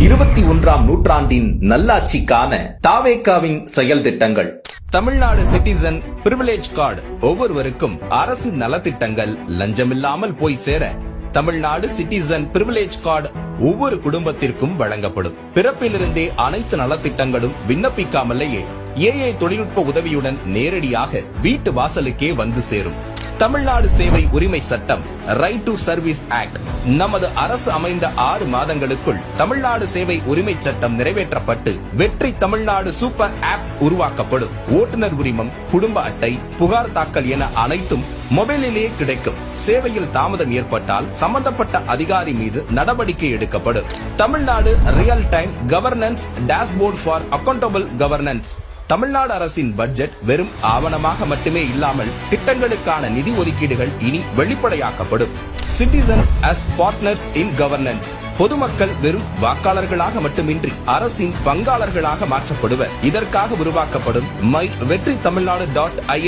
21ஆம் நூற்றாண்டின் நல்லாட்சிக்கான தாவேகாவின் செயல் திட்டங்கள். தமிழ்நாடு சிட்டிசன் பிரிவிலேஜ் கார்டு ஒவ்வொருவருக்கும் அரசு நலத்திட்டங்கள் லஞ்சமில்லாமல் போய் சேர தமிழ்நாடு சிட்டிசன் பிரிவிலேஜ் கார்டு ஒவ்வொரு குடும்பத்திற்கும் வழங்கப்படும். பிறப்பிலிருந்தே அனைத்து நலத்திட்டங்களும் விண்ணப்பிக்காமலேயே ஏஐ தொழில்நுட்ப உதவியுடன் நேரடியாக வீட்டு வாசலுக்கே வந்து சேரும். தமிழ்நாடு சேவை உரிமை சட்டம் ரைட் டு சர்வீஸ் ஆக்ட் நமது அரசு அமைந்த 6 மாதங்களுக்குள் தமிழ்நாடு சேவை உரிமை சட்டம் நிறைவேற்றப்பட்டு வெற்றி தமிழ்நாடு சூப்பர் ஆப் உருவாக்கப்படும். ஓட்டுநர் உரிமம், குடும்ப அட்டை, புகார் தாக்கல் என அனைத்தும் மொபைலிலேயே கிடைக்கும். சேவையில் தாமதம் ஏற்பட்டால் சம்பந்தப்பட்ட அதிகாரி மீது நடவடிக்கை எடுக்கப்படும். Tamil Nadu real time governance dashboard for accountable governance. Tamil Nadu அரசின் பட்ஜெட் வெறும் ஆவணமாக மட்டுமே இல்லாமல் திட்டங்களுக்கான நிதி ஒதுக்கீடுகள் இனி வெளிப்படையாக்கப்படும். Citizens as partners in governance. பொதுமக்கள் வெறும் வாக்காளர்களாக மட்டுமின்றி அரசின் பங்காளர்களாக மாற்றப்படுவர். இதற்காக உருவாக்கப்படும் மை வெற்றி தமிழ்நாடு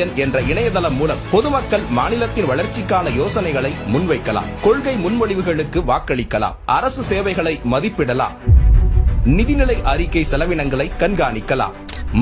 .in என்ற இணையதளம் மூலம் பொதுமக்கள் மாநிலத்தின் வளர்ச்சிக்கான யோசனைகளை முன்வைக்கலாம், கொள்கை முன்மொழிவுகளுக்கு வாக்களிக்கலாம், அரசு சேவைகளை மதிப்பிடலாம், நிதிநிலை அறிக்கை செலவினங்களை கண்காணிக்கலாம்.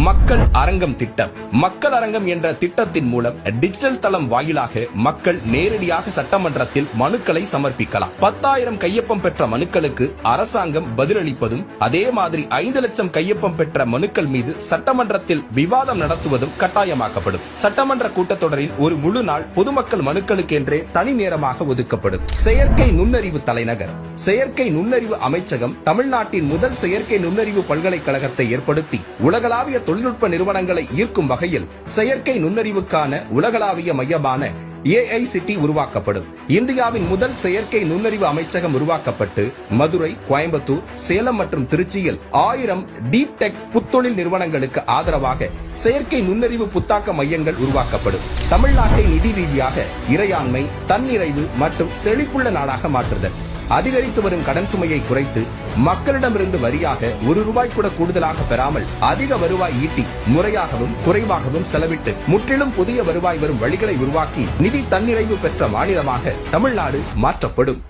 மக்கள் அரங்கம் திட்டம். மக்கள் அரங்கம் என்ற திட்டத்தின் மூலம் டிஜிட்டல் தளம் வாயிலாக மக்கள் நேரடியாக சட்டமன்றத்தில் மனுக்களை சமர்ப்பிக்கலாம். 10,000 கையொப்பம் பெற்ற மனுக்களுக்கு அரசாங்கம் பதிலளிப்பதும், அதே மாதிரி 5 லட்சம் கையொப்பம் பெற்ற மனுக்கள் மீது சட்டமன்றத்தில் விவாதம் நடத்துவதும் கட்டாயமாக்கப்படும். சட்டமன்ற கூட்டத்தொடரில் ஒரு முழு நாள் பொதுமக்கள் மனுக்களுக்கு என்றே தனி நேரமாக ஒதுக்கப்படும். செயற்கை நுண்ணறிவு தலைநகர். செயற்கை நுண்ணறிவு அமைச்சகம் தமிழ்நாட்டின் முதல் செயற்கை நுண்ணறிவு பல்கலைக்கழகத்தை ஏற்படுத்தி உலகளாவிய தொழில்நுட்ப நிறுவனங்களை ஈர்க்கும் வகையில் செயற்கை நுண்ணறிவுக்கான உலகளாவிய மையமான AICT உருவாக்கப்படும். இந்தியாவின் முதல் செயற்கை நுண்ணறிவு அமைச்சகம் உருவாக்கப்பட்டு மதுரை, கோயம்புத்தூர், சேலம் மற்றும் திருச்சியில் 1000 டீப் டெக் புத்தொழில் நிறுவனங்களுக்கு ஆதரவாக செயற்கை நுண்ணறிவு புத்தாக்க மையங்கள் உருவாக்கப்படும். தமிழ்நாட்டை நிதி ரீதியாக இறையாண்மை, தன்னிறைவு மற்றும் செழிப்புள்ள நாடாக மாற்றுதல். அதிகரித்து வரும் கடன் சுமையை குறைத்து மக்களிடமிருந்து வரியாக ₹1 கூட கூடுதலாக பெறாமல் அதிக வருவாய் ஈட்டி முறையாகவும் குறைவாகவும் செலவிட்டு முற்றிலும் புதிய வருவாய் வரும் வழிகளை உருவாக்கி நிதி தன்னிறைவு பெற்ற மாநிலமாக தமிழ்நாடு மாற்றப்படும்.